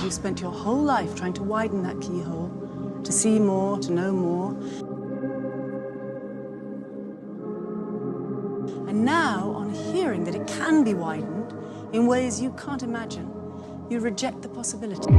you've spent your whole life trying to widen that keyhole, to see more, to know more. And now, on hearing that it can be widened in ways you can't imagine, you reject the possibility.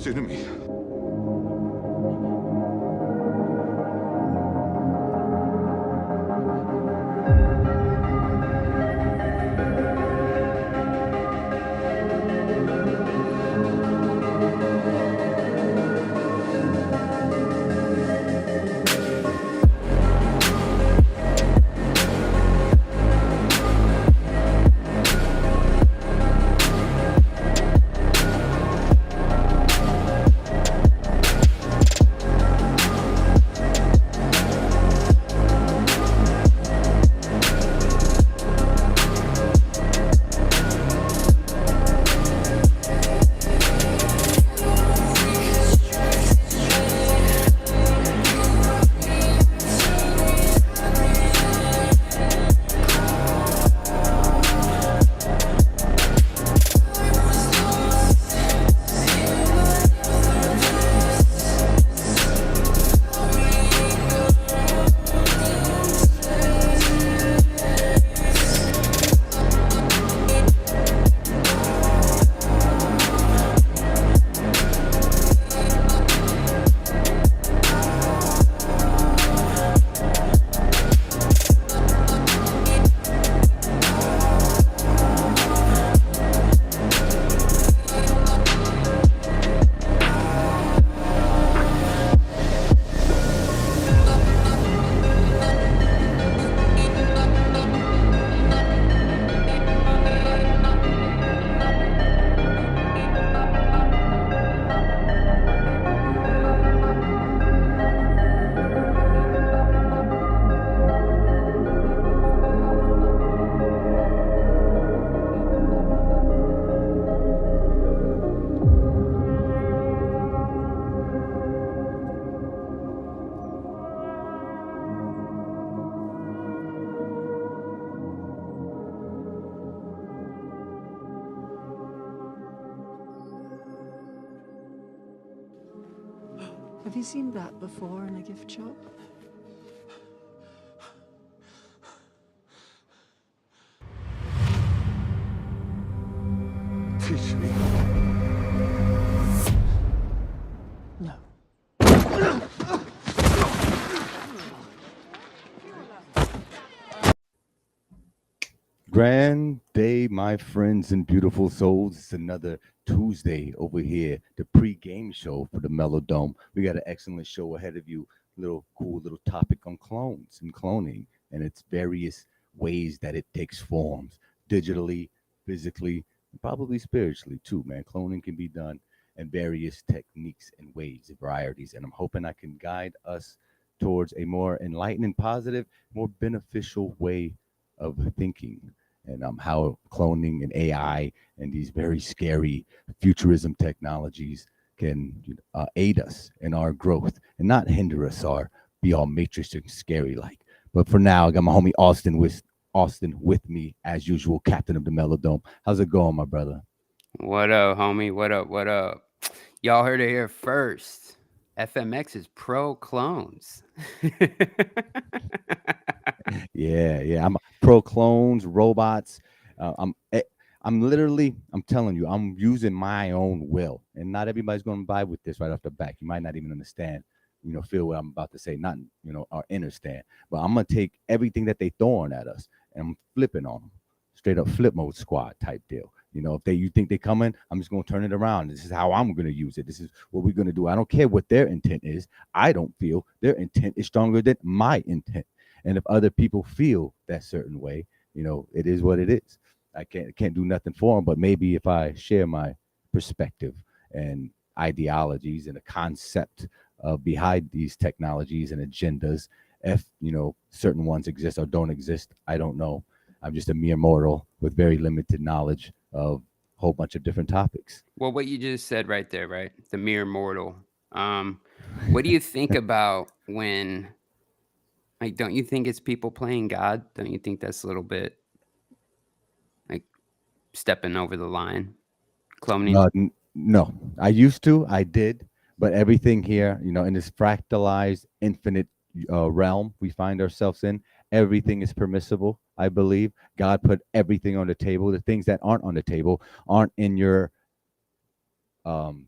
do to me? Have you seen that before in a gift shop? Teach me. No. Grand day, my friends and beautiful souls. It's another Tuesday over here, the pre-game show for the Melodome. We got an excellent show ahead of you. Little cool little topic on clones and cloning and its various ways that it takes forms, digitally, physically, and probably spiritually too, man. Cloning can be done in various techniques and ways, varieties, and I'm hoping I can guide us towards a more enlightened, positive, more beneficial way of thinking, and how cloning and AI and these very scary futurism technologies can aid us in our growth and not hinder us or be all matrix and scary like. But for now, I got my homie Austin with me as usual, captain of the Melodome. How's it going, my brother? What up, homie? What up? What up? Y'all heard it here first. FMX is pro clones. Yeah. I'm pro clones, robots. I'm literally, I'm telling you, I'm using my own will, and not everybody's going to vibe with this right off the bat. You might not even understand, feel what I'm about to say, not, or understand. But I'm gonna take everything that they throwing at us, and I'm flipping on them, straight up flip mode squad type deal. If you think they coming, I'm just gonna turn it around. This is how I'm gonna use it. This is what we're gonna do. I don't care what their intent is. I don't feel their intent is stronger than my intent. And if other people feel that certain way, it is what it is. I can't do nothing for them, but maybe if I share my perspective and ideologies and a concept behind these technologies and agendas, if certain ones exist or don't exist, I don't know. I'm just a mere mortal with very limited knowledge of a whole bunch of different topics. Well, what you just said right there, right? The mere mortal. What do you think about when, like, don't you think it's people playing God? Don't you think that's a little bit like stepping over the line? Cloning? No, I did, but everything here, in this fractalized, infinite realm we find ourselves in, everything is permissible. I believe God put everything on the table. The things that aren't on the table aren't in your, um,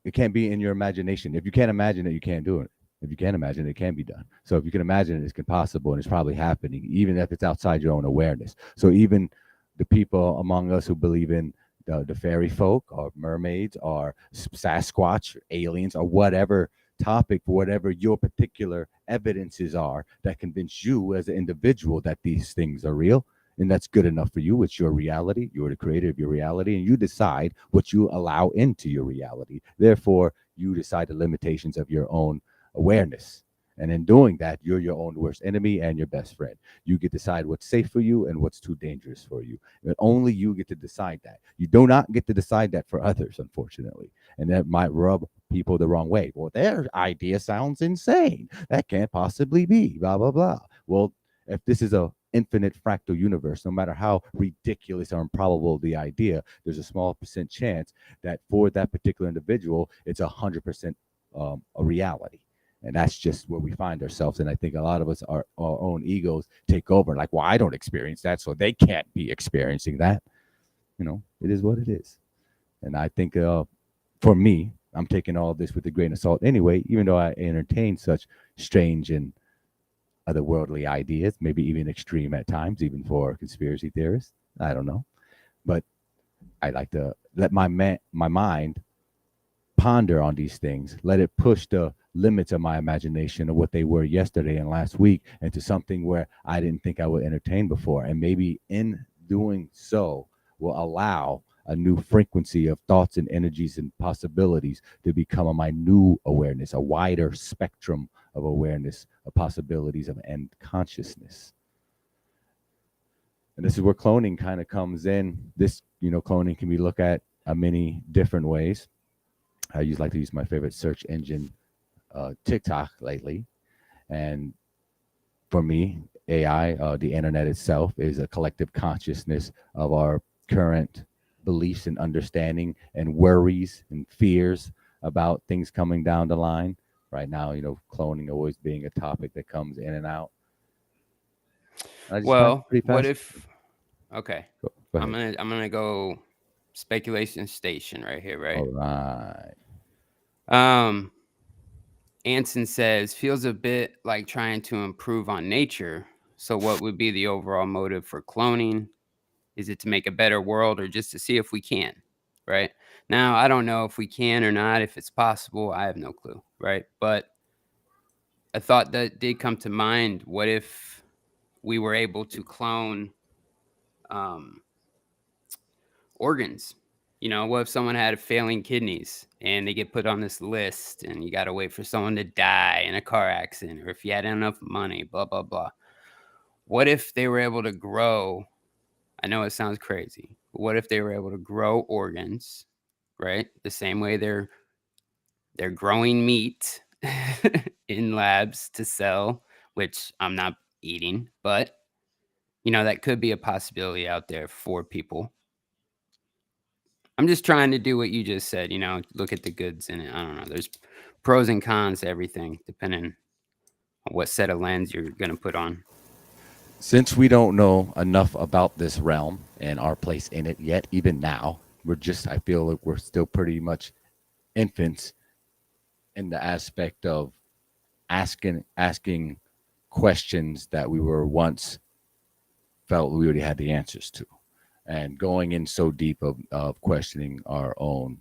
it can't be in your imagination. If you can't imagine it, you can't do it. If you can't imagine it, it can be done. So if you can imagine it, it's possible, and it's probably happening, even if it's outside your own awareness. So even the people among us who believe in the fairy folk or mermaids or Sasquatch or aliens or whatever topic, whatever your particular evidences are that convince you as an individual that these things are real, and that's good enough for you. It's your reality. You're the creator of your reality, and you decide what you allow into your reality. Therefore, you decide the limitations of your own awareness. And in doing that, you're your own worst enemy and your best friend. You get to decide what's safe for you and what's too dangerous for you. And only you get to decide that. You do not get to decide that for others, unfortunately. And that might rub people the wrong way. Well, their idea sounds insane. That can't possibly be, blah, blah, blah. Well, if this is a infinite fractal universe, no matter how ridiculous or improbable the idea, there's a small percent chance that for that particular individual, it's 100% a reality. And that's just where we find ourselves. And I think a lot of us, our own egos take over. Like, well, I don't experience that, so they can't be experiencing that. It is what it is. And I think for me, I'm taking all this with a grain of salt anyway, even though I entertain such strange and otherworldly ideas, maybe even extreme at times, even for conspiracy theorists. I don't know. But I like to let my mind ponder on these things, let it push the limits of my imagination of what they were yesterday and last week into something where I didn't think I would entertain before. And maybe in doing so will allow a new frequency of thoughts and energies and possibilities to become my new awareness, a wider spectrum of awareness, of possibilities of end consciousness. And this is where cloning kind of comes in. This, cloning can be looked at many different ways. I like to use my favorite search engine, TikTok, lately. And for me, AI, the internet itself, is a collective consciousness of our current beliefs and understanding and worries and fears about things coming down the line. Right now, cloning always being a topic that comes in and out. I just find it Well, pretty what fascinating. if? Okay, Go I'm ahead. gonna go speculation station right here, right? All right. Um, Anson says feels a bit like trying to improve on nature. So, what would be the overall motive for cloning? Is it to make a better world or just to see if we can? Right now, I don't know if we can or not. If it's possible, I have no clue. Right, but a thought that did come to mind: what if we were able to clone um, organs? What if someone had failing kidneys and they get put on this list and you got to wait for someone to die in a car accident, or if you had enough money, blah, blah, blah. What if they were able to grow? I know it sounds crazy, but what if they were able to grow organs, right? The same way they're growing meat in labs to sell, which I'm not eating, but that could be a possibility out there for people. I'm just trying to do what you just said, look at the goods in it. I don't know. There's pros and cons to everything, depending on what set of lens you're going to put on. Since we don't know enough about this realm and our place in it yet, even now, I feel like we're still pretty much infants in the aspect of asking questions that we were once felt we already had the answers to, and going in so deep of questioning our own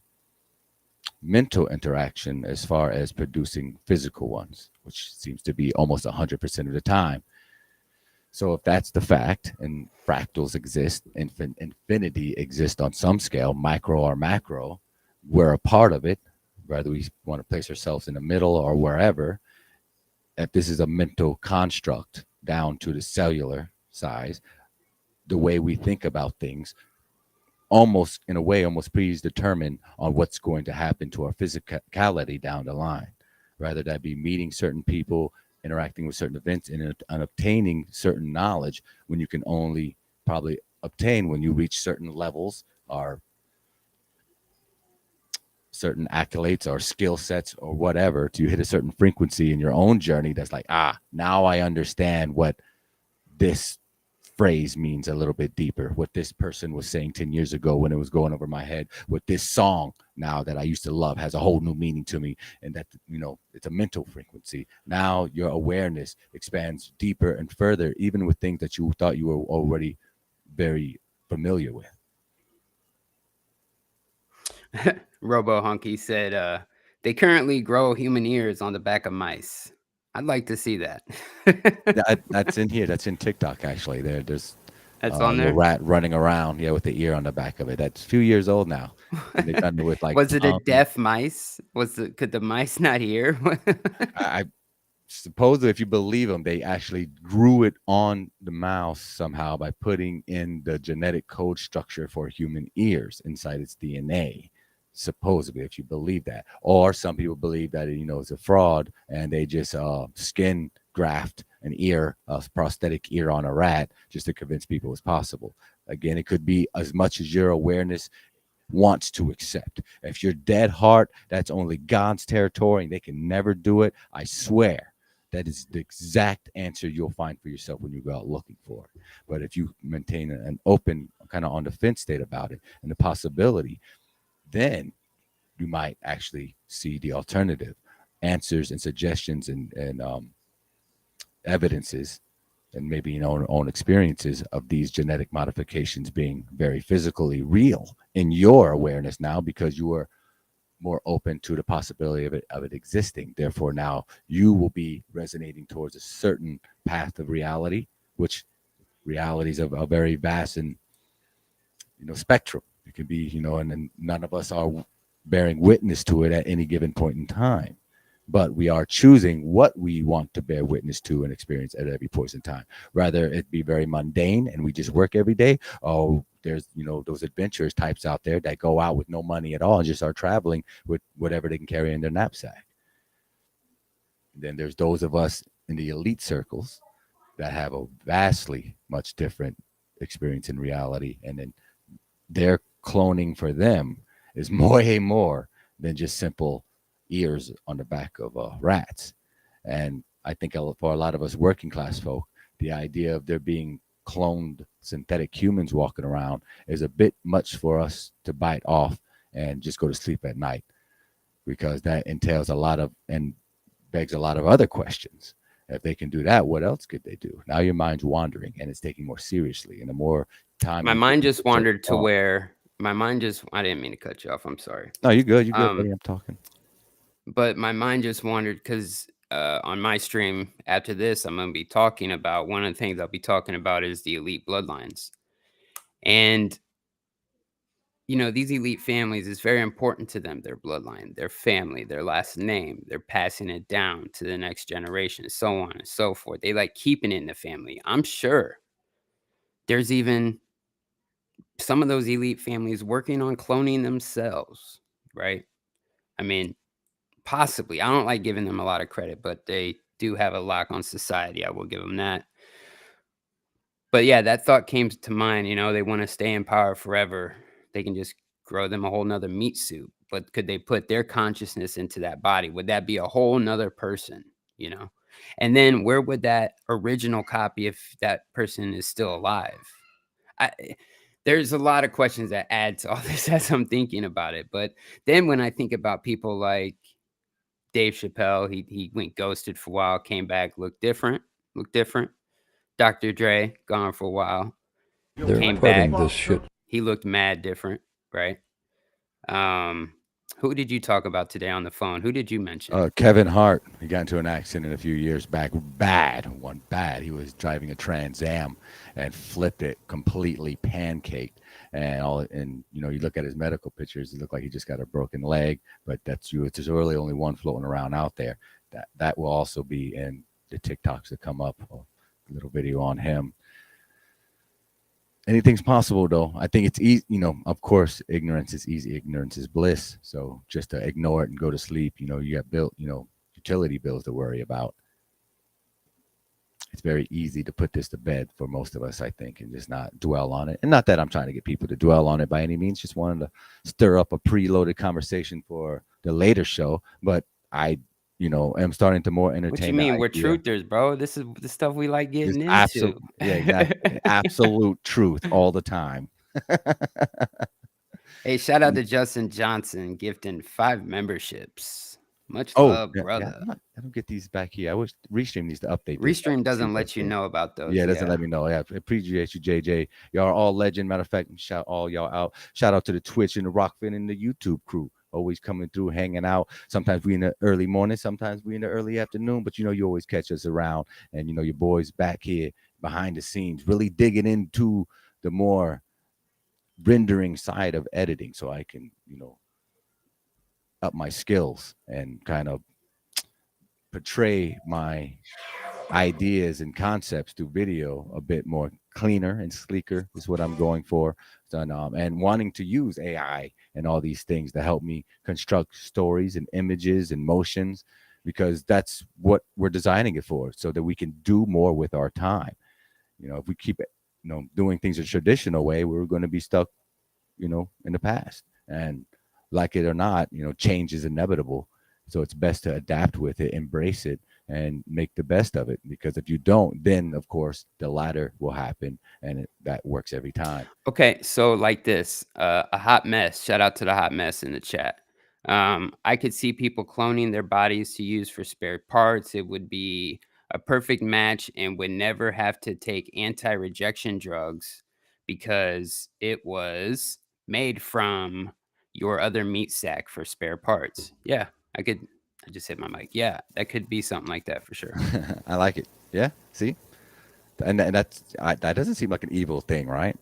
mental interaction as far as producing physical ones, which seems to be almost 100% of the time. So if that's the fact, and fractals exist, infinity exists on some scale, micro or macro, we're a part of it, whether we want to place ourselves in the middle or wherever. If this is a mental construct down to the cellular size, the way we think about things, almost in a way, almost predetermined on what's going to happen to our physicality down the line, rather that be meeting certain people, interacting with certain events, and obtaining certain knowledge when you can only probably obtain when you reach certain levels or certain accolades or skill sets or whatever, to hit a certain frequency in your own journey that's like, now I understand what this phrase means a little bit deeper, what this person was saying 10 years ago when it was going over my head, what this song now that I used to love has a whole new meaning to me, and that it's a mental frequency. Now your awareness expands deeper and further, even with things that you thought you were already very familiar with. Robo Hunky said they currently grow human ears on the back of mice. I'd like to see that. That's in here. That's in TikTok actually. There's That's a on little there. rat running around, yeah, with the ear on the back of it. That's a few years old now, and they've done it with like Was it a tongue. deaf mice? Could the mice not hear? I supposedly, if you believe them, they actually grew it on the mouse somehow by putting in the genetic code structure for human ears inside its DNA. Supposedly, if you believe that, or some people believe that it's a fraud and they just skin graft an ear, a prosthetic ear on a rat just to convince people it's possible. Again, it could be as much as your awareness wants to accept. If you're dead heart, that's only God's territory and they can never do it. I swear that is the exact answer you'll find for yourself when you go out looking for it. But if you maintain an open, kind of on the fence state about it and the possibility, then you might actually see the alternative answers and suggestions and evidences, and maybe own experiences of these genetic modifications being very physically real in your awareness now, because you are more open to the possibility of it existing. Therefore, now you will be resonating towards a certain path of reality, which realities of a very vast and spectrum. It could be, and none of us are bearing witness to it at any given point in time. But we are choosing what we want to bear witness to and experience at every point in time. Rather it be very mundane and we just work every day. Oh, there's those adventurous types out there that go out with no money at all and just are traveling with whatever they can carry in their knapsack. Then there's those of us in the elite circles that have a vastly much different experience in reality, and then their cloning for them is way more than just simple ears on the back of rats. And I think for a lot of us working class folk, the idea of there being cloned synthetic humans walking around is a bit much for us to bite off and just go to sleep at night, because that entails a lot of and begs a lot of other questions. If they can do that, what else could they do? Now your mind's wandering and it's taking more seriously. And the more time My you mind give just it to wandered to thought- where I didn't mean to cut you off. I'm sorry. No, you good. You good, Um, buddy. I'm talking. But my mind just wandered because on my stream after this, I'm going to be talking about one of the things I'll be talking about is the elite bloodlines. And, these elite families is very important to them, their bloodline, their family, their last name. They're passing it down to the next generation, so on and so forth. They like keeping it in the family. I'm sure there's even some of those elite families working on cloning themselves, right? I mean, possibly. I don't like giving them a lot of credit, but they do have a lock on society. I will give them that. But yeah, that thought came to mind. They want to stay in power forever. They can just grow them a whole nother meat suit. But could they put their consciousness into that body? Would that be a whole nother person? And then where would that original copy, if that person is still alive? There's a lot of questions that add to all this as I'm thinking about it. But then when I think about people like Dave Chappelle, he went ghosted for a while, came back, looked different. Dr. Dre, gone for a while, They're came putting back. this shit. He looked mad different, right? Who did you talk about today on the phone? Who did you mention? Kevin Hart. He got into an accident a few years back. Bad. He was driving a Trans Am and flipped it completely, pancaked. And you look at his medical pictures, it looked like he just got a broken leg, but there's really only one floating around out there. That will also be in the TikToks that come up, a little video on him. Anything's possible, though. I think it's easy. Of course, ignorance is easy. Ignorance is bliss. So just to ignore it and go to sleep, you got utility bills to worry about. It's very easy to put this to bed for most of us, I think, and just not dwell on it. And not that I'm trying to get people to dwell on it by any means. Just wanted to stir up a preloaded conversation for the later show. But I am starting to more entertain. What you mean? We're truthers, bro. This is the stuff we like getting into. Yeah, exactly. Absolute truth all the time. Hey, shout out to Justin Johnson gifting 5 memberships. Much love, brother. Yeah, I don't get these back here. I wish Restream needs to update. Restream doesn't let you know about those. Yeah, it doesn't let me know. Yeah, I appreciate you, JJ. Y'all are all legend. Matter of fact, shout all y'all out. Shout out to the Twitch and the Rockfin and the YouTube crew. Always coming through, hanging out. Sometimes we in the early morning, sometimes we in the early afternoon, but you always catch us around. And your boys back here behind the scenes, really digging into the more rendering side of editing, so I can, up my skills and kind of portray my ideas and concepts through video a bit more cleaner and sleeker is what I'm going for. And wanting to use AI and all these things to help me construct stories and images and motions, because that's what we're designing it for, so that we can do more with our time. If we keep doing things a traditional way, we're going to be stuck, in the past. And like it or not, change is inevitable. So it's best to adapt with it, embrace it, and make the best of it. Because if you don't, then of course the latter will happen, and that works every time. Okay, so like this, a hot mess. Shout out to the hot mess in the chat. I could see people cloning their bodies to use for spare parts. It would be a perfect match and would never have to take anti-rejection drugs because it was made from your other meat sack for spare parts. Yeah, I just hit my mic. Yeah, that could be something like that for sure. I like it. Yeah, see? And that doesn't seem like an evil thing, right?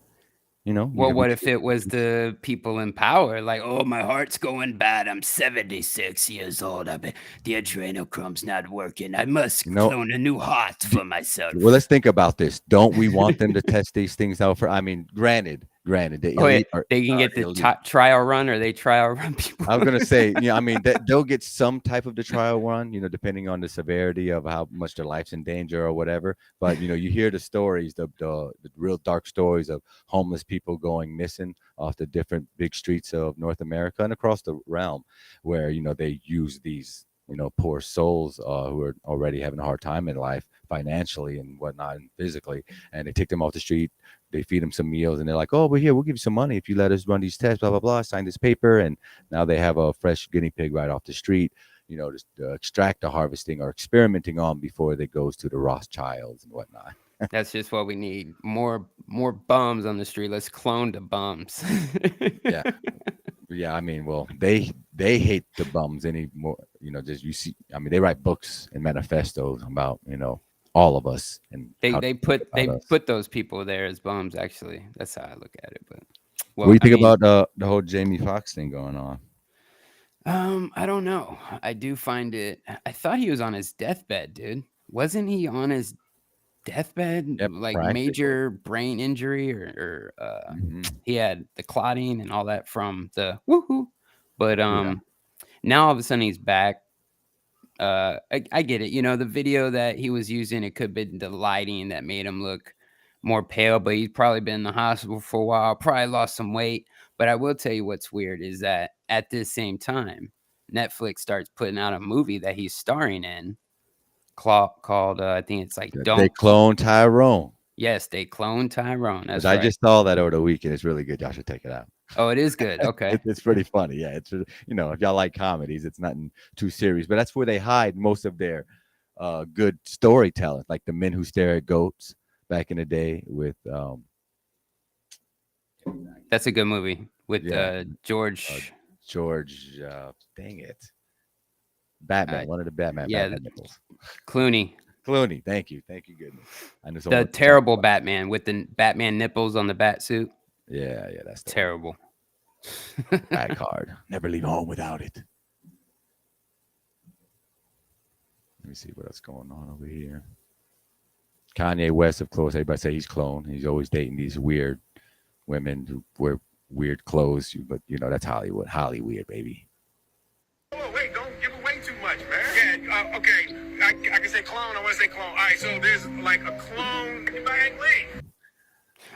Well, what if it was the people in power? Like, oh, my heart's going bad. I'm 76 years old. The adrenochrome's not working. I must clone a new heart for myself. Well, let's think about this. Don't we want them to test these things out for? I mean, granted, Granted, the Oh, yeah, elite are, they can are get the elite. trial run, or they trial run people. I was gonna say, I mean, they'll get some type of the trial run, depending on the severity of how much their life's in danger or whatever. But you hear the stories, the real dark stories of homeless people going missing off the different big streets of North America and across the realm, where they use these poor souls who are already having a hard time in life financially and whatnot and physically, and they take them off the street. They feed them some meals, and they're like, "Oh, we're here. We'll give you some money if you let us run these tests." Blah blah blah. Sign this paper, and now they have a fresh guinea pig right off the street. To extract the harvesting or experimenting on before they goes to the Rothschilds and whatnot. That's just what we need. More bums on the street. Let's clone the bums. Yeah, yeah. I mean, well, they hate the bums anymore. Just you see. I mean, they write books and manifestos about all of us and they put us. those people there as bums. Actually, that's how I look at it. But What do you think about the whole Jamie Foxx thing going on? I don't know. I do find it. I thought he was on his deathbed, dude. Wasn't he on his deathbed? Yep, Like practically. major brain injury, or he had the clotting and all that from the woohoo. But now all of a sudden he's back. I get it. The video that he was using, it could have been the lighting that made him look more pale, but he's probably been in the hospital for a while, probably lost some weight. But I will tell you what's weird is that at this same time, Netflix starts putting out a movie that he's starring in called I think it's like They clone Tyrone. Yes, they clone Tyrone. That's I right. just saw that over the weekend. It's really good. Y'all should take it out. Oh, it is good. Okay. It's pretty funny. Yeah, it's if y'all like comedies, it's nothing too serious. But that's where they hide most of their good storytelling, like The Men Who Stare at Goats back in the day with. That's a good movie with George. George, dang it, Batman. One of the Batman. Yeah, Batman nipples. Clooney. Thank you, goodness. I know The terrible Batman with the Batman nipples on the bat suit. Yeah, that's terrible. Bad card. Never leave home without it. Let me see what else going on over here. Kanye West, of course, everybody say he's clone. He's always dating these weird women who wear weird clothes, but that's Hollywood. Hollywood, baby. Oh, wait, don't give away too much, man. Yeah, okay. I can say clone. I want to say clone. All right, so there's like a clone.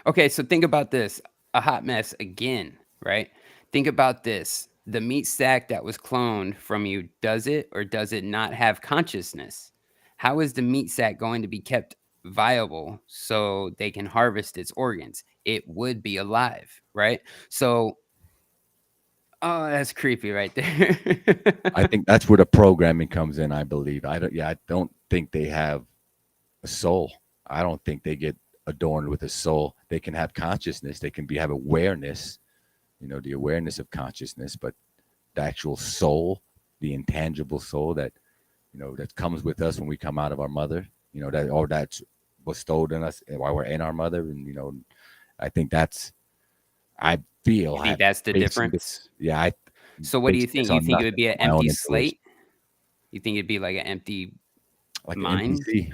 Okay, so think about this. A hot mess again, right? Think about this. The meat sack that was cloned from you, does it or does it not have consciousness? How is the meat sack going to be kept viable so they can harvest its organs? It would be alive, right? So, oh, that's creepy right there. I think that's where the programming comes in, I believe. I don't think they have a soul. I don't think they get adorned with a soul. They can have consciousness. They can have awareness, the awareness of consciousness, but the actual soul, the intangible soul that, that comes with us when we come out of our mother, that's bestowed in us while we're in our mother. And, I think that's, I feel. You think that's the difference? Yeah. So what do you think? You think it would be an empty slate? You think it'd be like an empty mind? NPC?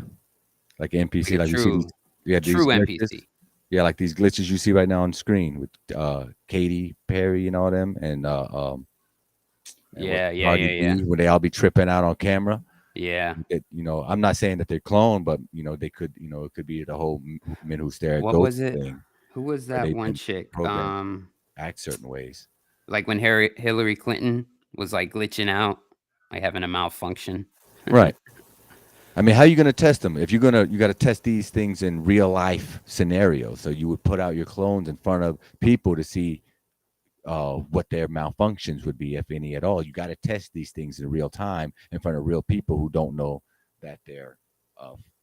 Like an NPC, like true, you see true NPC. NPC. Yeah, like these glitches you see right now on screen with Katy Perry and all them, and yeah. Where they all be tripping out on camera. Yeah. I'm not saying that they're cloned, but they could, it could be the whole Men Who Stare at Goats. What was it? Thing. Who was that one chick? Act certain ways. Like when Hillary Clinton was like glitching out, like having a malfunction. Right. I mean, how are you going to test them? If you got to test these things in real life scenarios. So you would put out your clones in front of people to see what their malfunctions would be, if any at all. You got to test these things in real time in front of real people who don't know that they're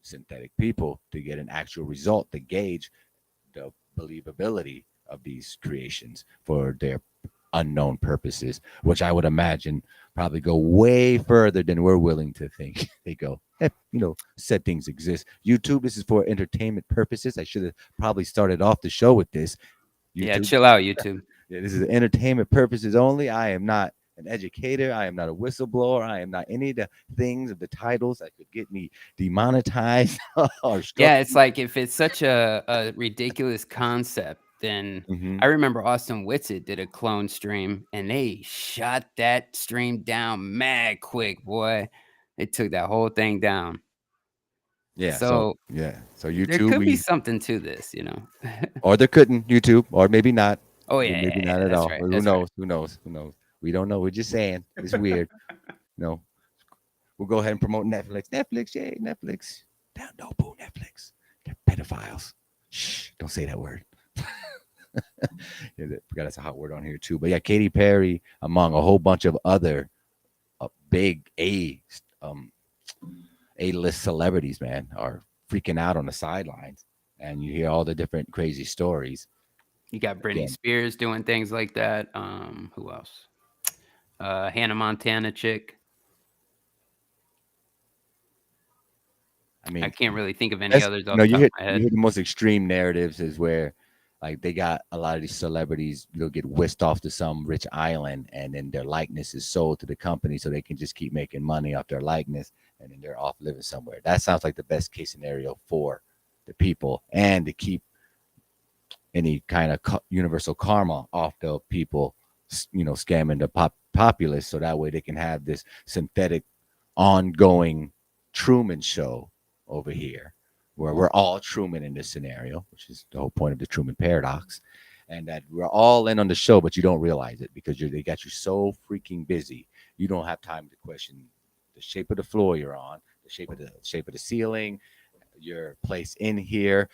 synthetic people to get an actual result to gauge the believability of these creations for their unknown purposes, which I would imagine probably go way further than we're willing to think they go. Said things exist. YouTube, this is for entertainment purposes. I should have probably started off the show with this. YouTube. Yeah, chill out, YouTube. Yeah, this is entertainment purposes only. I am not an educator. I am not a whistleblower. I am not any of the things of the titles that could get me demonetized. Yeah, it's like if it's such a ridiculous concept, then Mhm. I remember Austin Whitsitt did a clone stream, and they shot that stream down mad quick, boy. They took that whole thing down. Yeah. So So there YouTube, could be something to this, you know. or there couldn't YouTube, or maybe not. Oh Or yeah, maybe yeah, not yeah, at that's all. right. Who That's right. knows? Who knows? Who knows? We don't know. We're just saying. It's weird. No. We'll go ahead and promote Netflix. Netflix, yay, Netflix. Down, no, boo, Netflix. They're pedophiles. Shh, don't say that word. Yeah, forgot that's a hot word on here too. But yeah, Katy Perry, among a whole bunch of other big A-list celebrities, man, are freaking out on the sidelines, and you hear all the different crazy stories. You got Britney Again. Spears doing things like that. Who else? Hannah Montana chick. I mean, I can't really think of any others off the you top hear, of my you head. hear the most extreme narratives is where like they got a lot of these celebrities, they'll get whisked off to some rich island, and then their likeness is sold to the company so they can just keep making money off their likeness, and then they're off living somewhere. That sounds like the best case scenario for the people, and to keep any kind of universal karma off the people, scamming the populace, so that way they can have this synthetic ongoing Truman show over here, where we're all Truman in this scenario, which is the whole point of the Truman paradox, and that we're all in on the show, but you don't realize it because they got you so freaking busy. You don't have time to question the shape of the floor you're on, the shape of the ceiling, your place in here.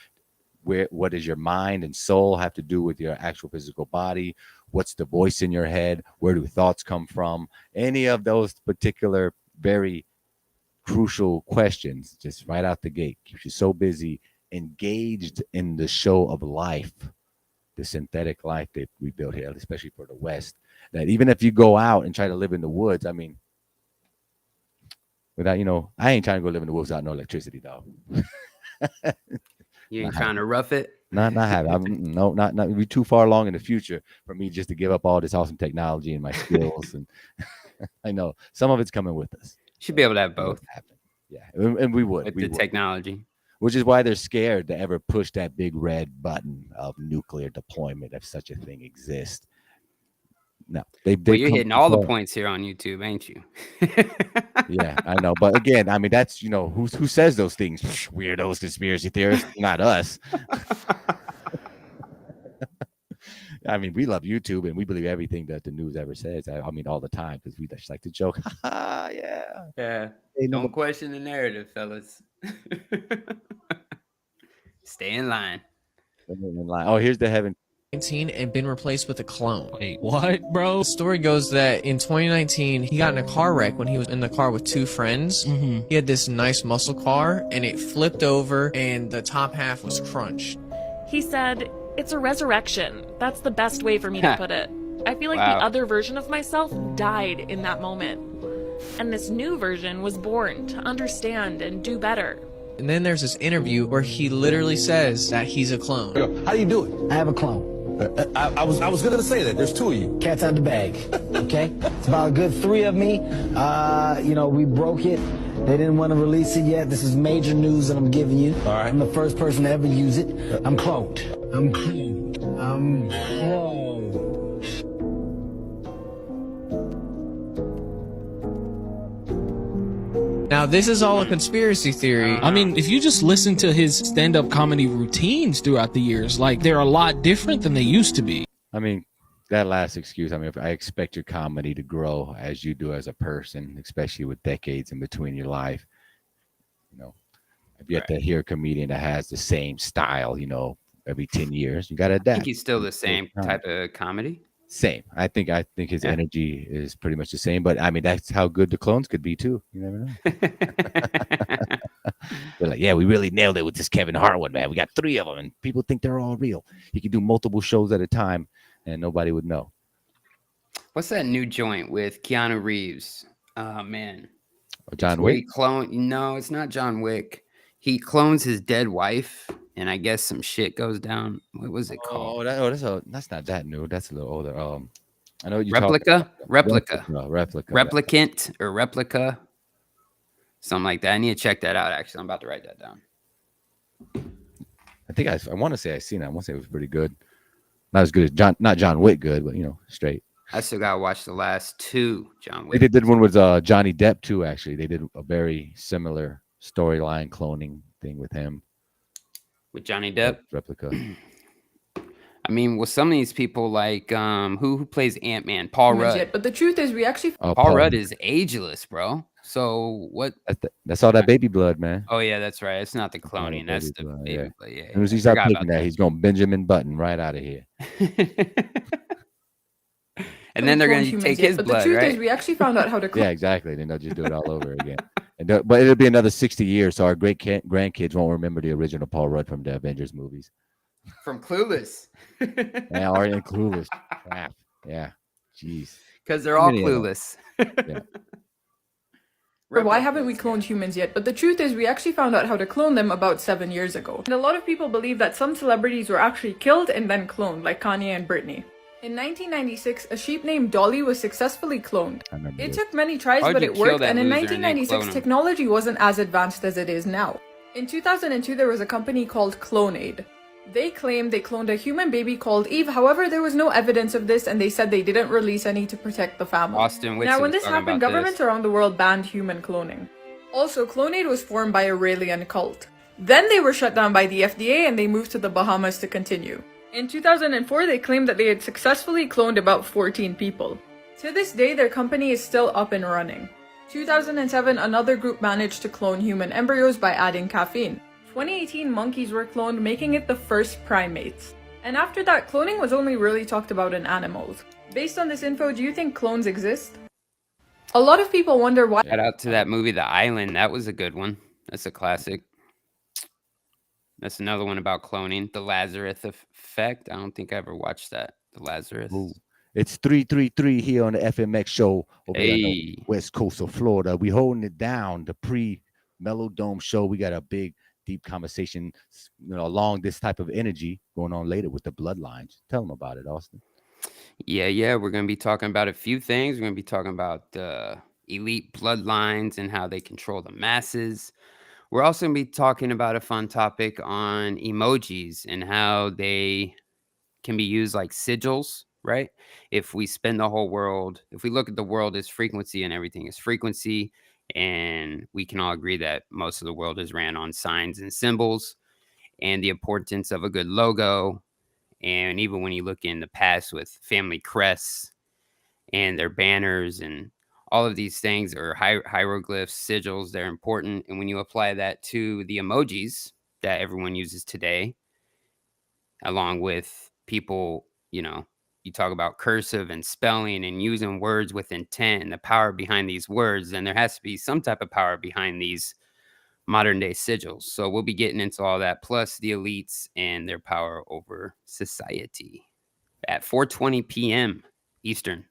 What does your mind and soul have to do with your actual physical body? What's the voice in your head? Where do thoughts come from? Any of those particular very crucial questions, just right out the gate, keeps you so busy, engaged in the show of life, the synthetic life that we built here, especially for the West, that even if you go out and try to live in the woods, I mean, without, I ain't trying to go live in the woods without no electricity, though. You ain't trying to rough it. Not having. No, not. We're too far along in the future for me just to give up all this awesome technology and my skills. And I know some of it's coming with us. Should be able to have both. Yeah, and we would with the technology. Which is why they're scared to ever push that big red button of nuclear deployment if such a thing exists. No, well, you're hitting all the points here on YouTube, ain't you? Yeah, I know. But again, I mean, that's, who says those things? Weirdos, conspiracy theorists, not us. I mean, we love YouTube and we believe everything that the news ever says. I mean, all the time, because we just like to joke. Yeah. Yeah. Don't question the narrative, fellas. Stay in line. Oh, here's the heaven. And been replaced with a clone. Wait, what, bro? The story goes that in 2019, he got in a car wreck when he was in the car with two friends. Mm-hmm. He had this nice muscle car, and it flipped over, and the top half was crunched. He said, "It's a resurrection. That's the best way for me to put it. I feel like the other version of myself died in that moment. And this new version was born to understand and do better." And then there's this interview where he literally says that he's a clone. How do you do it? I have a clone. I was gonna say that. There's two of you. Cat's out the bag. Okay? It's about a good 3 of me. We broke it. They didn't want to release it yet. This is major news that I'm giving you. All right. I'm the first person to ever use it. I'm cloned. I'm cloned. Now, this is all a conspiracy theory. I mean, if you just listen to his stand-up comedy routines throughout the years, like, they're a lot different than they used to be. I mean, that last excuse, I mean, I expect your comedy to grow as you do as a person, especially with decades in between your life. I've yet to hear a comedian that has the same style, every 10 years. You got to adapt. I think he's still the same type of comedy. Same. I think his energy is pretty much the same, but I mean, that's how good the clones could be too. You never know. They're like, yeah, we really nailed it with this Kevin Hart one, man. We got 3 of them and people think they're all real. He can do multiple shows at a time and nobody would know. What's that new joint with Keanu Reeves? Oh man. John Wick? No, it's not John Wick. He clones his dead wife and I guess some shit goes down. What was it called? That's not that new. That's a little older. I know what you're Replica? Replica. Replicant or replica. Something like that. I need to check that out, actually. I'm about to write that down. I think I want to say I've seen it. I want to say it was pretty good. Not as good as not John Wick good, but straight. I still gotta watch the last 2 John They Wick. did one with Johnny Depp too. Actually, they did a very similar storyline cloning thing with him. With Johnny Depp replica. I mean, with some of these people, like who plays Ant-Man, Paul Rudd. Yet, but the truth is, we actually Paul Rudd is ageless, bro. So what? That's all that baby blood, man. Oh yeah, that's right. It's not the cloning. That's the blood, baby blood. Yeah. As soon as he's not taking that, he's going Benjamin Button right out of here. And then they're going to take his blood, right? But the truth is, we actually found out how to clone. Yeah, exactly. Then they'll just do it all over again. But it'll be another 60 years, so our great grandkids won't remember the original Paul Rudd from the Avengers movies. From Clueless. Yeah, or in Clueless. Crap. Yeah. Jeez. Because they're all clueless. Yeah. Why haven't we cloned humans yet? But the truth is, we actually found out how to clone them about 7 years ago. And a lot of people believe that some celebrities were actually killed and then cloned, like Kanye and Britney. In 1996, a sheep named Dolly was successfully cloned. It took many tries, but it worked, and in 1996, technology wasn't as advanced as it is now. In 2002, there was a company called Clonaid. They claimed they cloned a human baby called Eve, however, there was no evidence of this, and they said they didn't release any to protect the family. Now, when this happened, governments around the world banned human cloning. Also, Clonaid was formed by a Raelian cult. Then they were shut down by the FDA, and they moved to the Bahamas to continue. In 2004, they claimed that they had successfully cloned about 14 people. To this day, their company is still up and running. 2007, another group managed to clone human embryos by adding caffeine. 2018, monkeys were cloned, making it the first primates. And after that, cloning was only really talked about in animals. Based on this info, do you think clones exist? A lot of people wonder why— Shout out to that movie, The Island. That was a good one. That's a classic. That's another one about cloning. The Lazarus Effect. I don't think I ever watched that. The Lazarus. Ooh. It's 333 here on the FMX show over on the west coast of Florida. We holding it down. The pre-Melodome show. We got a big, deep conversation, along this type of energy going on later with the bloodlines. Tell them about it, Austin. Yeah. We're going to be talking about a few things. We're going to be talking about elite bloodlines and how they control the masses. We're also going to be talking about a fun topic on emojis and how they can be used like sigils, right? If we spend the whole world, if we look at the world as frequency and everything is frequency, and we can all agree that most of the world is ran on signs and symbols and the importance of a good logo. And even when you look in the past with family crests and their banners and all of these things are hieroglyphs, sigils, they're important. And when you apply that to the emojis that everyone uses today, along with people, you talk about cursive and spelling and using words with intent and the power behind these words, then there has to be some type of power behind these modern day sigils. So we'll be getting into all that, plus the elites and their power over society at 4:20 p.m. Eastern.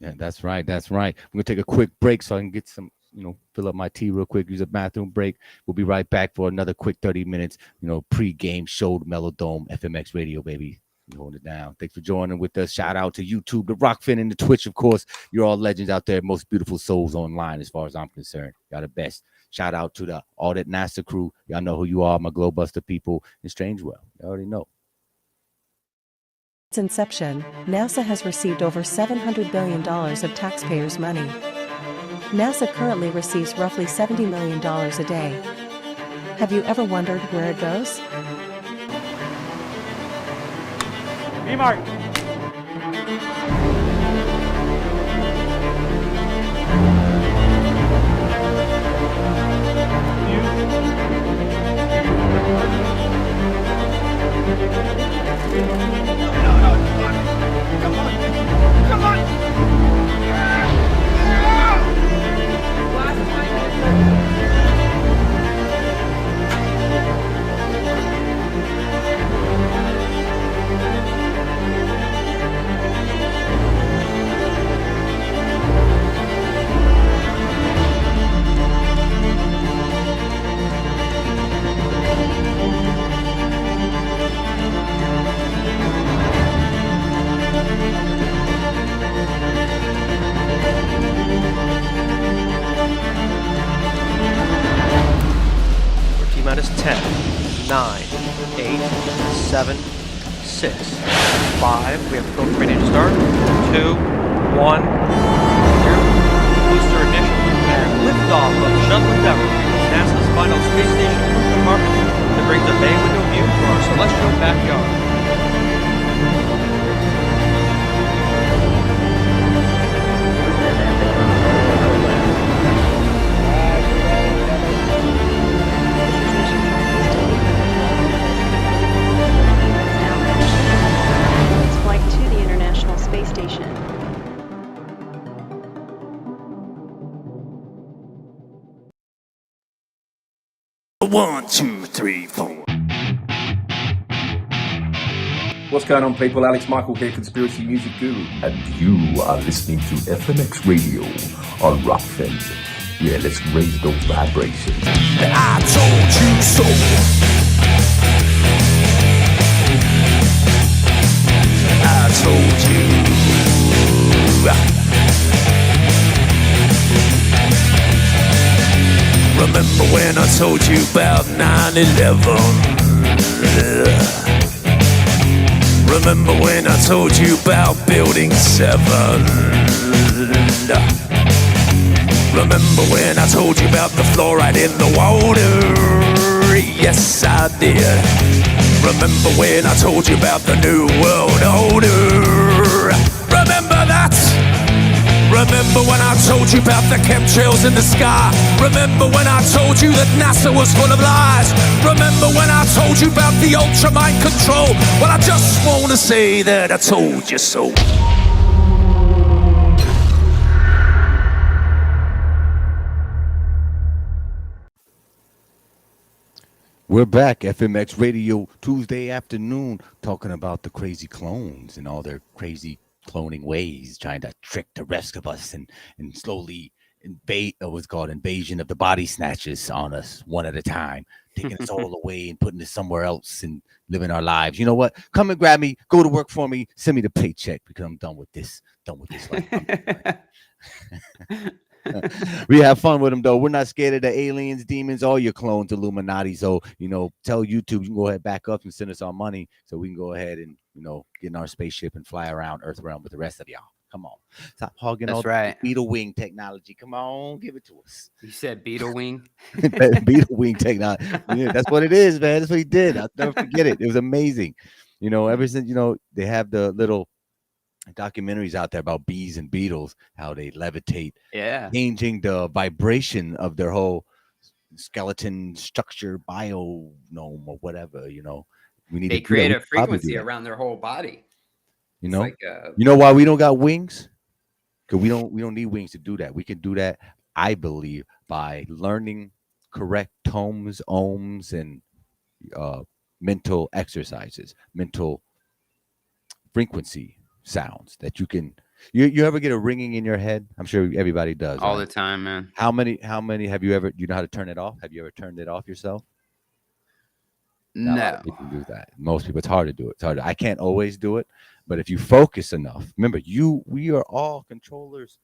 Yeah, that's right. We're going to take a quick break so I can get some, fill up my tea real quick, use a bathroom break. We'll be right back for another quick 30 minutes, pre-game show, Melodome, FMX Radio, baby. Hold it down. Thanks for joining with us. Shout out to YouTube, the Rockfin, and the Twitch, of course. You're all legends out there. Most beautiful souls online, as far as I'm concerned. Y'all the best. Shout out to all that NASA crew. Y'all know who you are, my Globebuster people, and Strangewell. You already know. Since inception, NASA has received over $700 billion of taxpayers' money. NASA currently receives roughly $70 million a day. Have you ever wondered where it goes? B-Mark. Come on! Minus 10, 9, 8, 7, 6, 5. We have the filter ready to start. 2, 1, 0. Booster ignition and liftoff of Shuttle Endeavour, NASA's final space station crew compartment that brings a bay window view to our celestial backyard. Flight to the International Space Station. One, two, three, four. What's going on, people? Alex Michael here, Conspiracy Music Guru. And you are listening to FMX Radio on Rockfin. Yeah, let's raise those vibrations. I told you so. I told you. Remember when I told you about 9/11? Remember when I told you about Building 7? Remember when I told you about the fluoride in the water? Yes, I did. Remember when I told you about the New World Order? Remember that? Remember when I told you about the chemtrails in the sky? Remember when I told you that NASA was full of lies? Remember when I told you about the ultra mind control? Well, I just want to say that I told you so. We're back, FMX Radio, Tuesday afternoon, talking about the crazy clones and all their crazy cloning ways, trying to trick the rest of us and slowly invade what's called invasion of the body snatchers on us one at a time, taking us all away and putting us somewhere else and living our lives. You know what? Come and grab me, go to work for me, send me the paycheck because I'm done with this life. We have fun with them though. We're not scared of the aliens, demons, all your clones, Illuminati. So, tell YouTube you can go ahead, back up and send us our money so we can go ahead and, get in our spaceship and fly around Earth around with the rest of y'all. Come on. Stop hogging That's all right. the beetle wing technology. Come on, give it to us. You said beetle wing? Beetle wing technology. Yeah, that's what it is, man. That's what he did. I'll never forget it. It was amazing. Ever since, they have the little documentaries out there about bees and beetles, how they levitate, changing the vibration of their whole skeleton structure, biome or whatever. We need they to create a probably frequency around their whole body. You know why we don't got wings? Because we don't need wings to do that. We can do that, I believe, by learning correct tones, ohms, and mental exercises, mental frequency sounds that you can. You ever get a ringing in your head? I'm sure everybody does. All the time, man. How many have you ever? You know how to turn it off? Have you ever turned it off yourself? No. You can do that. Most people, it's hard to do it. It's hard. I can't always do it, but if you focus enough, remember, we are all controllers,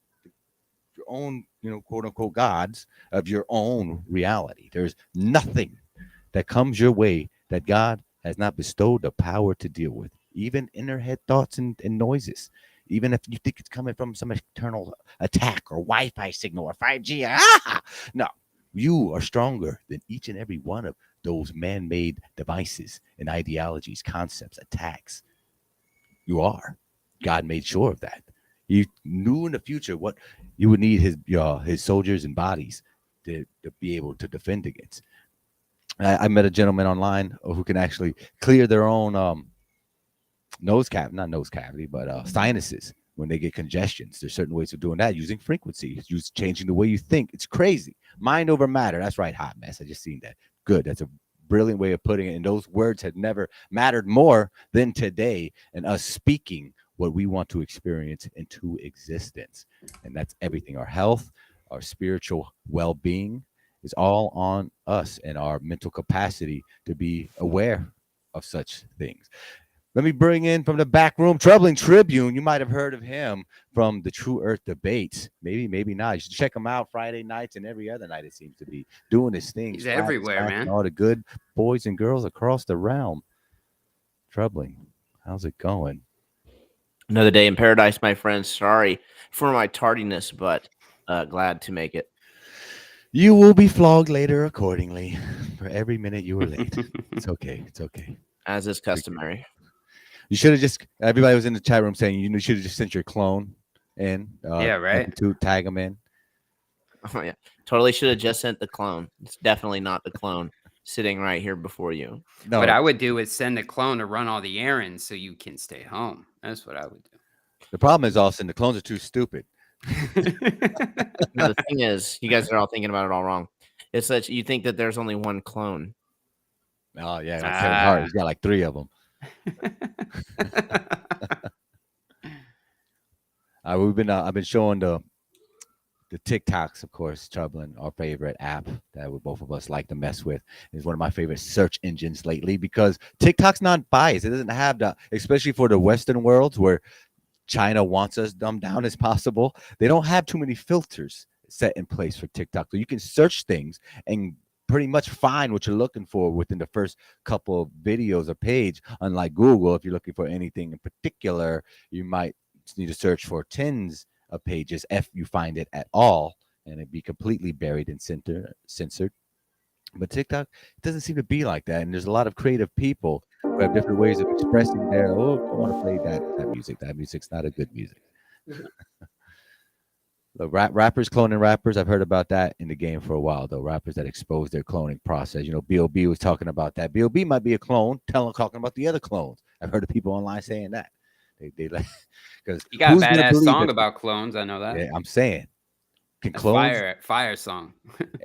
your own, quote unquote gods of your own reality. There's nothing that comes your way that God has not bestowed the power to deal with, even in their head thoughts and noises. Even if you think it's coming from some external attack or Wi-Fi signal or 5G. No, you are stronger than each and every one of those man-made devices and ideologies, concepts, attacks. You are. God made sure of that. He knew in the future what you would need his soldiers and bodies to be able to defend against. I met a gentleman online who can actually clear their own sinuses when they get congestions. There's certain ways of doing that using frequency, changing the way you think. It's crazy. Mind over matter. That's right, hot mess. I just seen that. Good. That's a brilliant way of putting it. And those words had never mattered more than today, and us speaking what we want to experience into existence. And that's everything. Our health, our spiritual well-being is all on us and our mental capacity to be aware of such things. Let me bring in from the back room, Troubling Tribune. You might have heard of him from the True Earth debates. Maybe not. You should check him out Friday nights and every other night. It seems to be doing his thing. He's everywhere, man. All the good boys and girls across the realm. Troubling. How's it going? Another day in paradise, my friends. Sorry for my tardiness, but glad to make it. You will be flogged later accordingly for every minute you were late. It's okay. It's okay. As is customary. You should have just. Everybody was in the chat room saying you should have just sent your clone in. Yeah, right. To tag them in. Oh yeah, totally should have just sent the clone. It's definitely not the clone sitting right here before you. No. What I would do is send the clone to run all the errands so you can stay home. That's what I would do. The problem is, Austin, the clones are too stupid. No, the thing is, you guys are all thinking about it all wrong. It's that you think that there's only one clone. Oh yeah, like Kevin Hart. He's got like 3 of them. I've been showing the TikToks, of course. Troubling, our favorite app that we both of us like to mess with, is one of my favorite search engines lately because TikTok's not biased. It doesn't have especially for the Western worlds where China wants us dumbed down as possible. They don't have too many filters set in place for TikTok, so you can search things and pretty much find what you're looking for within the first couple of videos or page. Unlike Google, if you're looking for anything in particular, you might need to search for tens of pages if you find it at all, and it'd be completely buried and censored. But TikTok, it doesn't seem to be like that, and there's a lot of creative people who have different ways of expressing their, I want to play that music. That music's not a good music. The rappers cloning rappers, I've heard about that in the game for a while, though. Rappers that expose their cloning process. B.O.B. was talking about that. B.O.B. might be a clone, talking about the other clones. I've heard of people online saying that. They like, because you got a badass song about clones. I know that. Yeah, I'm saying, can clones fire song?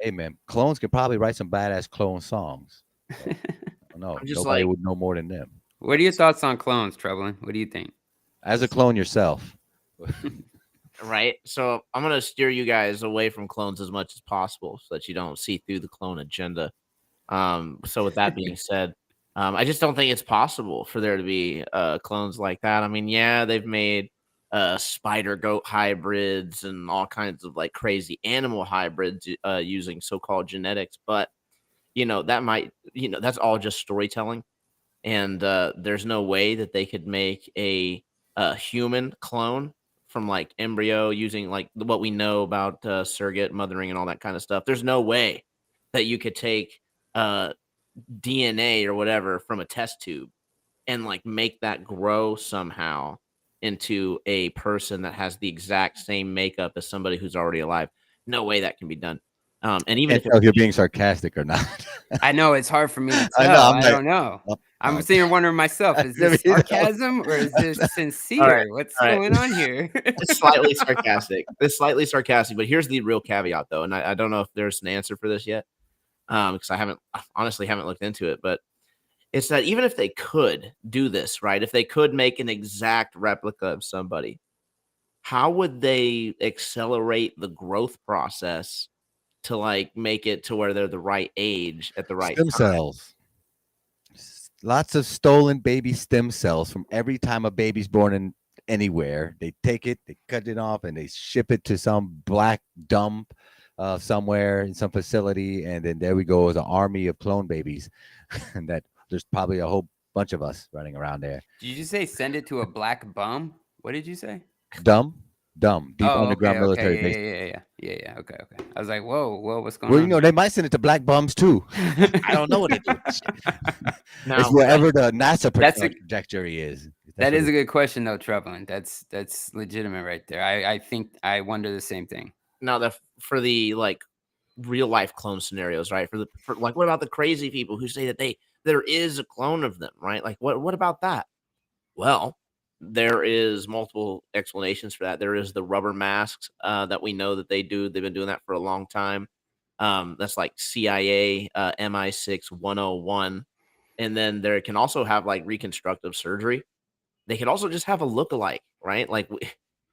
Hey man, clones can probably write some badass clone songs. No, nobody would know more than them. What are your thoughts on clones, Troubling? What do you think? As a clone yourself. Right. So I'm going to steer you guys away from clones as much as possible so that you don't see through the clone agenda. So with that being said, I just don't think it's possible for there to be clones like that. I mean, yeah, they've made spider goat hybrids and all kinds of like crazy animal hybrids using so-called genetics. But, that's all just storytelling. And there's no way that they could make a human clone from like embryo using like what we know about surrogate mothering and all that kind of stuff. There's no way that you could take DNA or whatever from a test tube and like make that grow somehow into a person that has the exact same makeup as somebody who's already alive. No way that can be done. And even if you're being sarcastic or not. I know it's hard for me to tell. I don't know. I'm sitting here wondering myself, is this sarcasm or is this sincere? All right, What's going on here? It's slightly sarcastic. But here's the real caveat, though. And I don't know if there's an answer for this yet because I honestly haven't looked into it. But it's that even if they could do this, right, if they could make an exact replica of somebody, how would they accelerate the growth process to like make it to where they're the right age at the right stem time? Cells. Lots of stolen baby stem cells from every time a baby's born in anywhere. They take it, they cut it off, and they ship it to some black dump somewhere in some facility. And then there we go, as an army of clone babies. And that there's probably a whole bunch of us running around there. Did you say send it to a black bum? What did you say? Dumb. Deep underground military base. Yeah. Okay. I was like, whoa, what's going on? Well, they might send it to black bums too. I don't know what it is. It's wherever the NASA trajectory is. That is a good question, though, Troubling. That's legitimate right there. I think I wonder the same thing. Now, for the like real life clone scenarios, right? For like, what about the crazy people who say that there is a clone of them, right? Like, what about that? Well, there is multiple explanations for that. There is the rubber masks that we know that they do. They've been doing that for a long time. That's like CIA MI6 101. And then there can also have like reconstructive surgery. They can also just have a lookalike, right? Like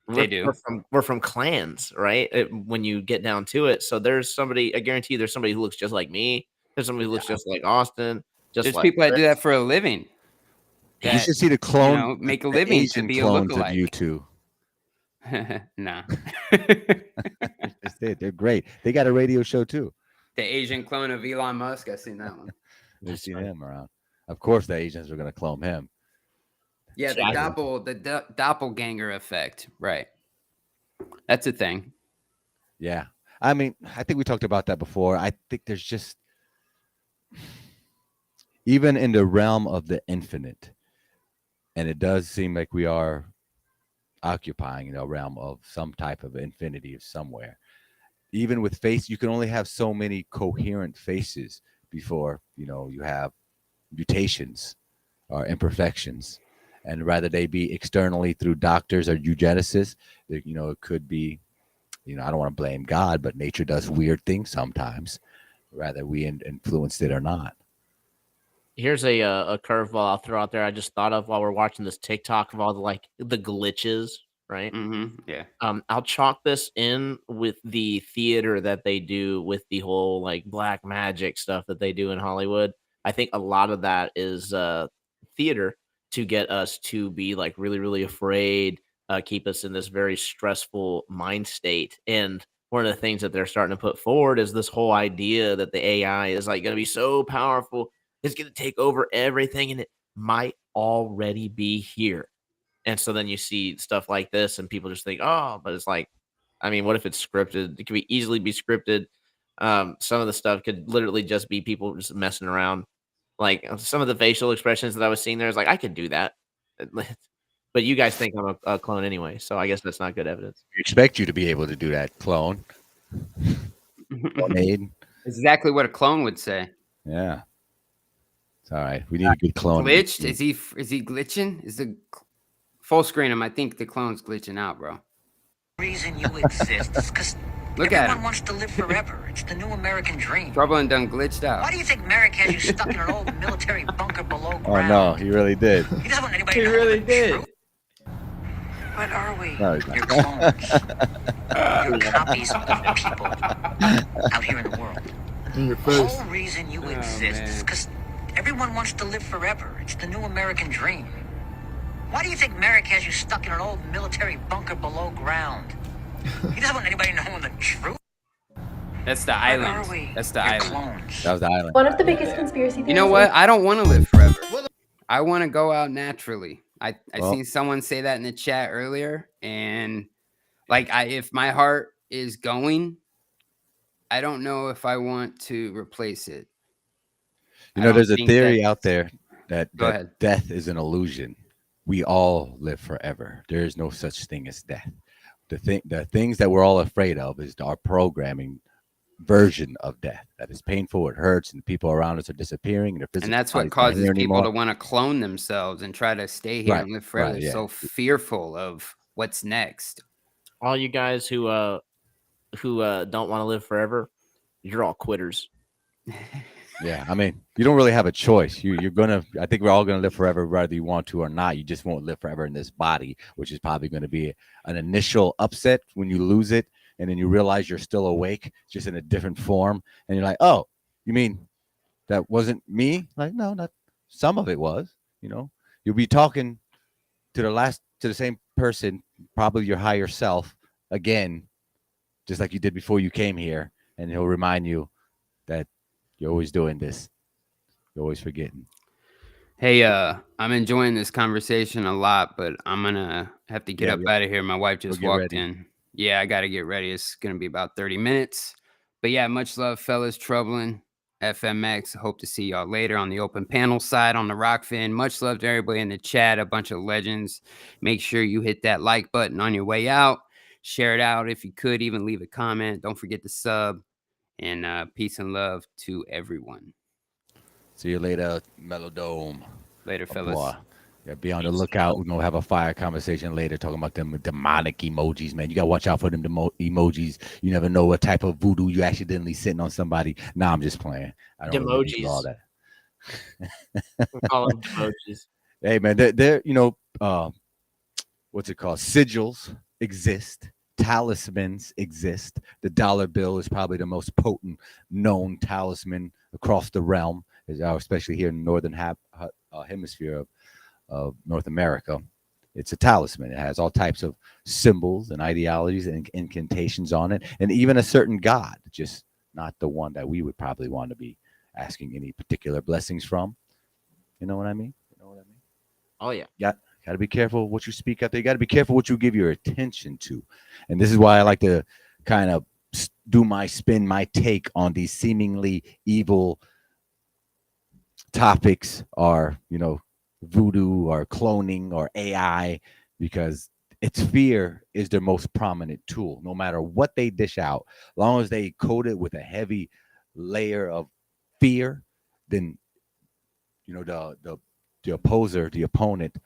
they do. We're from clans, right? When you get down to it. So there's somebody, I guarantee you there's somebody who looks just like me. There's somebody who looks just like Austin. There's like people that do that for a living. You should see the clone, make a living Asian to be clones a lookalike. of you two. Nah. They're great. They got a radio show too. The Asian clone of Elon Musk. I've seen that one. They've seen him around. Of course, the Asians are going to clone him. Yeah, the doppelganger effect. Right. That's a thing. Yeah. I mean, I think we talked about that before. I think there's just, even in the realm of the infinite, and it does seem like we are occupying a realm of some type of infinity of somewhere. Even with face, you can only have so many coherent faces before, you have mutations or imperfections. And rather they be externally through doctors or eugenicists, it could be, I don't want to blame God, but nature does weird things sometimes, whether we influenced it or not. Here's a curveball I'll throw out there. I just thought of while we're watching this TikTok of all the glitches, right? Mm-hmm. Yeah. I'll chalk this in with the theater that they do with the whole black magic stuff that they do in Hollywood. I think a lot of that is theater to get us to be really, really afraid, keep us in this very stressful mind state. And one of the things that they're starting to put forward is this whole idea that the AI is going to be so powerful, it's going to take over everything, and it might already be here. And so then you see stuff like this, and people just think, oh, but it's what if it's scripted? It could easily be scripted. Some of the stuff could literally just be people just messing around. Some of the facial expressions that I was seeing there is I could do that. But you guys think I'm a clone anyway, so I guess that's not good evidence. We expect you to be able to do that, clone. Clonade. Exactly what a clone would say. Yeah. It's all right. We need a good clone. Glitched? Is he glitching? Is the full screen him? I think the clone's glitching out, bro. The reason you exist is because everyone wants to live forever. It's the new American dream. Trouble and done glitched out. Why do you think Merrick has you stuck in an old military bunker below ground? Oh no, he really did. He doesn't want anybody to know really the did. truth. What are we? No, he's You're clones. You're copies of people out here in the world. The whole reason you exist is because everyone wants to live forever. It's the new American dream. Why do you think Merrick has you stuck in an old military bunker below ground? He doesn't want anybody knowing the truth. That's the island. That's the island. Clones. That was the island. One of the biggest conspiracy theories. You know what? I don't want to live forever. I want to go out naturally. I seen someone say that in the chat earlier, and if my heart is going, I don't know if I want to replace it. There's a theory out there that ahead. Death is an illusion. We all live forever. There is no such thing as death. The things that we're all afraid of is our programming version of death. That is painful, it hurts, and people around us are disappearing. And that's what causes people to want to clone themselves and try to stay here and live forever. They're so fearful of what's next. All you guys who don't want to live forever, you're all quitters. Yeah, I mean, you don't really have a choice. I think we're all gonna live forever, whether you want to or not. You just won't live forever in this body, which is probably going to be an initial upset when you lose it, and then you realize you're still awake, just in a different form, and you're like, "Oh, you mean that wasn't me?" No, not some of it was. You'll be talking to the same person, probably your higher self, again, just like you did before you came here, and he'll remind you that you're always doing this. You're always forgetting. Hey, I'm enjoying this conversation a lot, but I'm gonna have to get up out of here. My wife just walked in. Yeah, I gotta get ready. It's gonna be about 30 minutes. But yeah, much love, fellas. Troubling FMX. Hope to see y'all later on the open panel side on the Rockfin. Much love to everybody in the chat. A bunch of legends. Make sure you hit that like button on your way out. Share it out if you could. Even leave a comment. Don't forget to sub. And peace and love to everyone. See you later, Melodome. Later, fellas. Yeah, be on the lookout. We're going to have a fire conversation later talking about them demonic emojis, man. You got to watch out for them emojis. You never know what type of voodoo you accidentally sitting on somebody. Nah, I'm just playing. I don't really do all that. We call them emojis. Hey, man, they're what's it called? Sigils exist. Talismans exist. The dollar bill is probably the most potent known talisman across the realm, especially here in the northern hemisphere of North America. It's a talisman. It has all types of symbols and ideologies and incantations on it, and even a certain god, just not the one that we would probably want to be asking any particular blessings from. You know what I mean? Oh yeah. Got to be careful what you speak out there. You got to be careful what you give your attention to. And this is why I like to kind of do my spin, my take on these seemingly evil topics, or, voodoo or cloning or AI, because it's fear is their most prominent tool. No matter what they dish out, as long as they coat it with a heavy layer of fear, then the opposer, the opponent,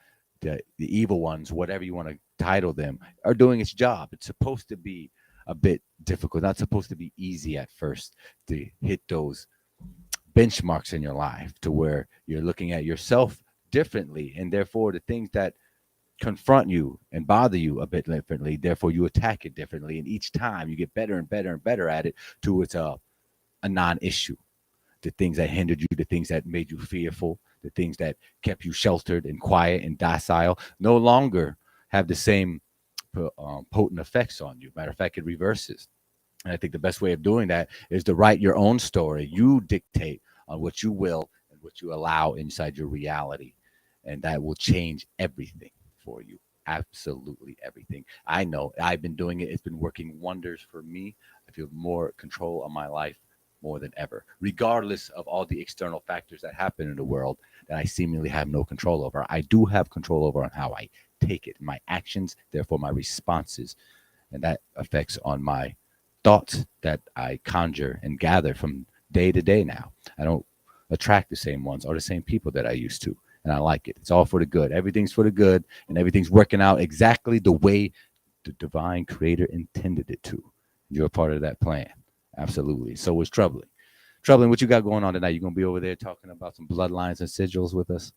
the evil ones, whatever you want to title them, are doing its job. It's supposed to be a bit difficult, not supposed to be easy at first to hit those benchmarks in your life to where you're looking at yourself differently, and therefore the things that confront you and bother you a bit differently, therefore you attack it differently, and each time you get better and better and better at it to it's a non-issue. The things that hindered you, the things that made you fearful, the things that kept you sheltered and quiet and docile no longer have the same potent effects on you. Matter of fact, it reverses. And I think the best way of doing that is to write your own story. You dictate on what you will and what you allow inside your reality. And that will change everything for you. Absolutely everything. I know I've been doing it. It's been working wonders for me. I feel more control of my life more than ever, regardless of all the external factors that happen in the world that I seemingly have no control over. I do have control over on how I take it, my actions, therefore my responses. And that affects on my thoughts that I conjure and gather from day to day now. I don't attract the same ones or the same people that I used to. And I like it. It's all for the good. Everything's for the good, and everything's working out exactly the way the divine creator intended it to. You're a part of that plan. Absolutely. So was Troubling. Troubling, what you got going on tonight? You going to be over there talking about some bloodlines and sigils with us?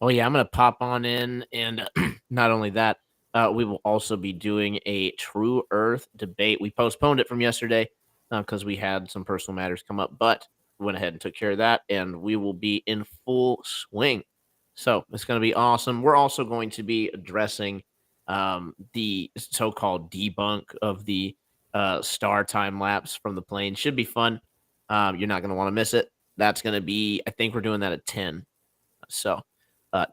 Oh, yeah. I'm going to pop on in. And not only that, we will also be doing a True Earth debate. We postponed it from yesterday because we had some personal matters come up, but went ahead and took care of that, and we will be in full swing. So it's going to be awesome. We're also going to be addressing the so-called debunk of the star time lapse from the plane. Should be fun. You're not going to want to miss it. That's going to be, I think we're doing that at 10. So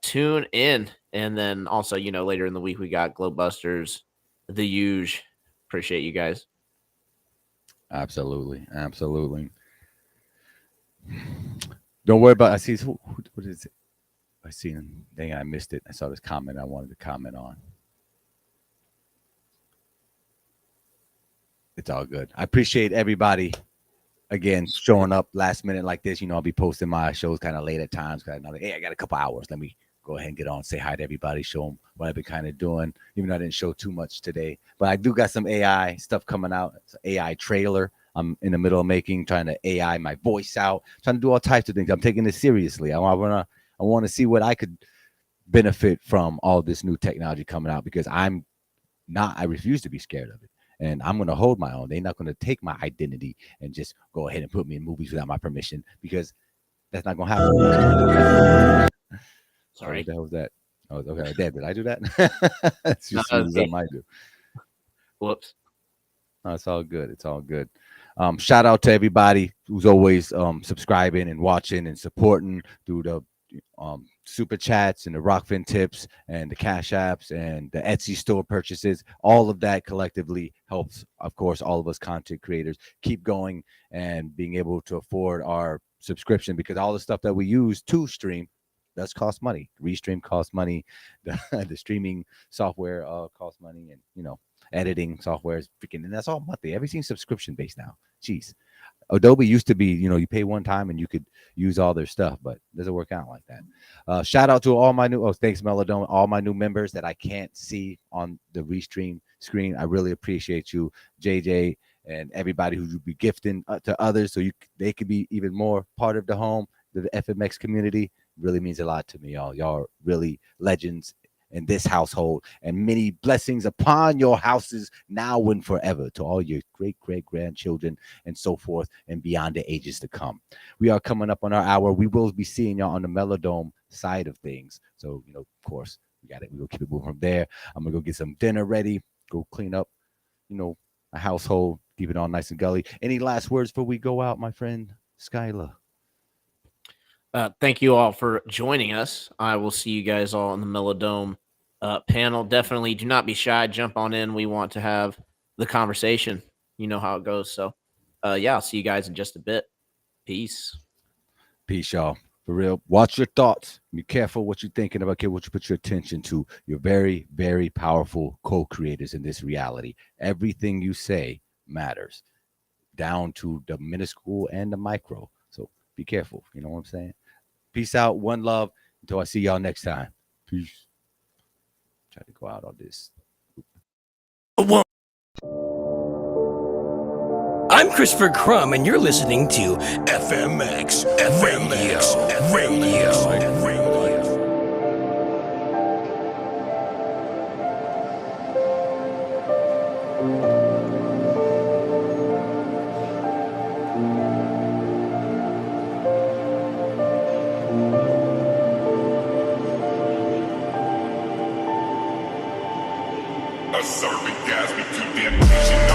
tune in. And then also, later in the week, we got Glowbusters, the huge. Appreciate you guys. Absolutely. Absolutely. Don't worry about, I see, what is it? I seen, dang, I missed it. I saw this comment I wanted to comment on. It's all good. I appreciate everybody, again, showing up last minute like this. I'll be posting my shows kind of late at times because I'm like, hey, I got a couple hours. Let me go ahead and get on, say hi to everybody, show them what I've been kind of doing, even though I didn't show too much today. But I do got some AI stuff coming out. It's an AI trailer I'm in the middle of making, trying to AI my voice out, trying to do all types of things. I'm taking this seriously. I want to see what I could benefit from all this new technology coming out, because I refuse to be scared of it. And I'm going to hold my own. They're not going to take my identity and just go ahead and put me in movies without my permission, because that's not going to happen. Sorry. What the hell was that? Oh, okay. Did I do that? That's just something I do. Whoops. No, it's all good. It's all good. Shout out to everybody who's always subscribing and watching and supporting through the super chats and the Rockfin tips and the Cash Apps and the Etsy store purchases. All of that collectively helps, of course, all of us content creators keep going and being able to afford our subscription, because all the stuff that we use to stream does cost money. Restream costs money. The streaming software costs money, and editing software is freaking, and that's all monthly. Everything's subscription based now. Jeez. Adobe used to be, you pay one time and you could use all their stuff, but it doesn't work out like that. Shout out to all my thanks Melodome, all my new members that I can't see on the Restream screen. I really appreciate you, JJ, and everybody who would be gifting to others, so they could be even more part of the home. The FMX community really means a lot to me, y'all. Y'all are really legends in this household, and many blessings upon your houses now and forever, to all your great grandchildren and so forth and beyond the ages to come. We are coming up on our hour. We will be seeing y'all on the Melodome side of things, so of course we will keep it moving from there. I'm gonna go get some dinner ready, go clean up a household, keep it all nice and gully. Any last words before we go out, my friend Skyla? Thank you all for joining us. I will see you guys all in the Melodome panel. Definitely do not be shy. Jump on in. We want to have the conversation. You know how it goes. So, yeah, I'll see you guys in just a bit. Peace. Peace, y'all. For real. Watch your thoughts. Be careful what you're thinking about, what you put your attention to. You're very, very powerful co-creators in this reality. Everything you say matters, down to the minuscule and the micro. So be careful. You know what I'm saying? Peace out. One love. Until I see y'all next time. Peace. Try to go out on this. I'm Christopher Crumb, and you're listening to FMX Radio. A serpent guides me to damnation.